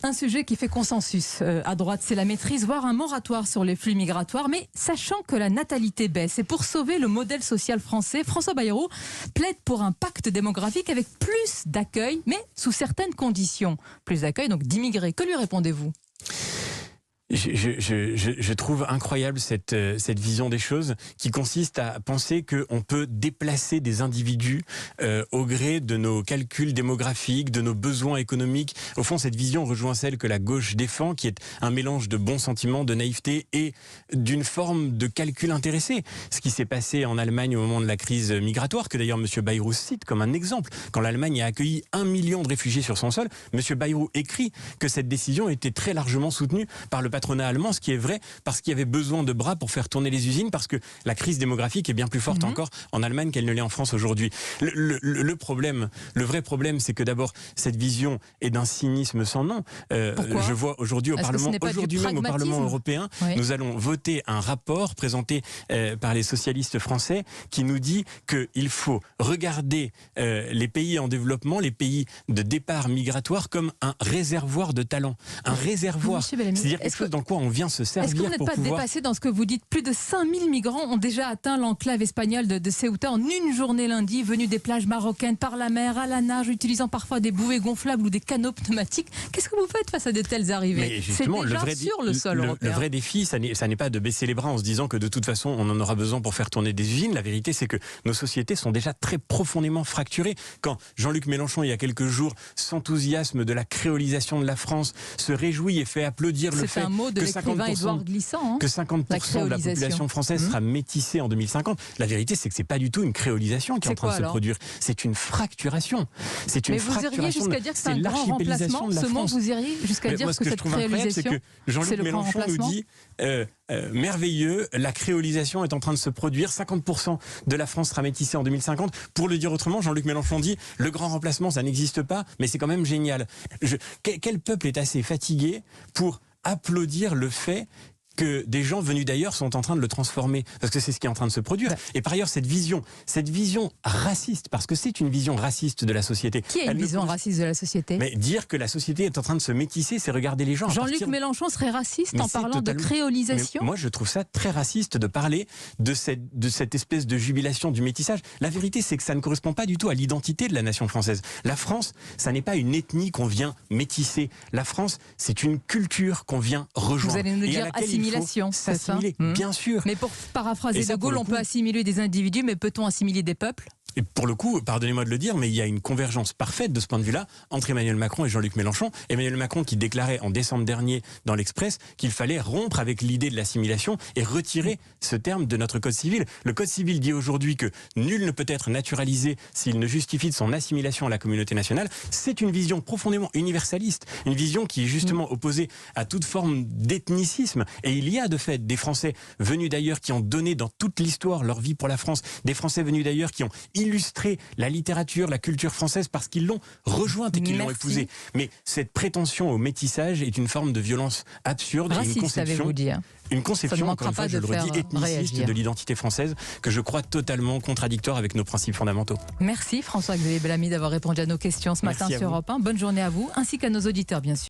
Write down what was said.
Un sujet qui fait consensus à droite, c'est la maîtrise, voire un moratoire sur les flux migratoires, mais sachant que la natalité baisse. Et pour sauver le modèle social français, François Bayrou plaide pour un pacte démographique avec plus d'accueil, mais sous certaines conditions. Plus d'accueil, donc d'immigrés. Que lui répondez-vous ? Je trouve incroyable cette vision des choses qui consiste à penser qu'on peut déplacer des individus au gré de nos calculs démographiques, de nos besoins économiques. Au fond, cette vision rejoint celle que la gauche défend, qui est un mélange de bons sentiments, de naïveté et d'une forme de calcul intéressé. Ce qui s'est passé en Allemagne au moment de la crise migratoire, que d'ailleurs M. Bayrou cite comme un exemple. Quand l'Allemagne a accueilli 1 million de réfugiés sur son sol, M. Bayrou écrit que cette décision était très largement soutenue par le patronat allemand, ce qui est vrai, parce qu'il y avait besoin de bras pour faire tourner les usines, parce que la crise démographique est bien plus forte encore en Allemagne qu'elle ne l'est en France aujourd'hui. Le vrai problème, c'est que d'abord, cette vision est d'un cynisme sans nom. Je vois aujourd'hui au Parlement, aujourd'hui même au Parlement européen, nous allons voter un rapport présenté par les socialistes français qui nous dit qu'il faut regarder les pays en développement, les pays de départ migratoire comme un réservoir de talent. Un réservoir. C'est-à-dire quelque chose dans quoi on vient se servir. Est-ce que vous n'êtes pas dépassé dans ce que vous dites ? Plus de 5000 migrants ont déjà atteint l'enclave espagnole de Ceuta en une journée lundi, venus des plages marocaines par la mer, à la nage, utilisant parfois des bouées gonflables ou des canots pneumatiques. Qu'est-ce que vous faites face à de telles arrivées ? C'est déjà sur le sol européen. Le vrai défi, ça n'est pas de baisser les bras en se disant que de toute façon, on en aura besoin pour faire tourner des usines. La vérité, c'est que nos sociétés sont déjà très profondément fracturées. Quand Jean-Luc Mélenchon, il y a quelques jours, s'enthousiasme de la créolisation de la France, se réjouit et fait applaudir le fait de l'écrivain Édouard Glissant, que 50% de la population française sera métissée en 2050. La vérité, c'est que c'est pas du tout une créolisation qui est en train de se produire. C'est une fracturation. C'est une fracturation. Vous iriez jusqu'à dire que c'est un grand remplacement. Ce mot, vous iriez jusqu'à dire que cette créolisation, c'est que Jean-Luc Mélenchon nous dit merveilleux, la créolisation est en train de se produire. 50% de la France sera métissée en 2050. Pour le dire autrement, Jean-Luc Mélenchon dit le grand remplacement, ça n'existe pas, mais c'est quand même génial. Quel peuple est assez fatigué pour applaudir le fait que des gens venus d'ailleurs sont en train de le transformer, parce que c'est ce qui est en train de se produire. Et par ailleurs, cette vision raciste, parce que c'est une vision raciste de la société. Qui a une vision raciste de la société ? Mais dire que la société est en train de se métisser, c'est regarder les gens. Jean-Luc Mélenchon serait raciste en parlant de créolisation ? Moi, je trouve ça très raciste de parler de cette espèce de jubilation du métissage. La vérité, c'est que ça ne correspond pas du tout à l'identité de la nation française. La France, ça n'est pas une ethnie qu'on vient métisser. La France, c'est une culture qu'on vient rejoindre. Vous allez nous dire assimilation, c'est ça ? Bien sûr. Mais pour paraphraser De Gaulle, on peut assimiler des individus, mais peut-on assimiler des peuples ? Et pour le coup, pardonnez-moi de le dire, mais il y a une convergence parfaite de ce point de vue-là entre Emmanuel Macron et Jean-Luc Mélenchon. Emmanuel Macron qui déclarait en décembre dernier dans l'Express qu'il fallait rompre avec l'idée de l'assimilation et retirer ce terme de notre Code civil. Le Code civil dit aujourd'hui que nul ne peut être naturalisé s'il ne justifie de son assimilation à la communauté nationale. C'est une vision profondément universaliste, une vision qui est justement opposée à toute forme d'ethnicisme. Et il y a de fait des Français venus d'ailleurs qui ont donné dans toute l'histoire leur vie pour la France, des Français venus d'ailleurs qui ont illustrer la littérature, la culture française parce qu'ils l'ont rejointe et qu'ils l'ont épousée. Mais cette prétention au métissage est une forme de violence absurde et une conception, encore une fois, je le redis, ethniciste de l'identité française que je crois totalement contradictoire avec nos principes fondamentaux. Merci François-Xavier Bellamy d'avoir répondu à nos questions ce matin sur Europe 1. Bonne journée à vous ainsi qu'à nos auditeurs bien sûr.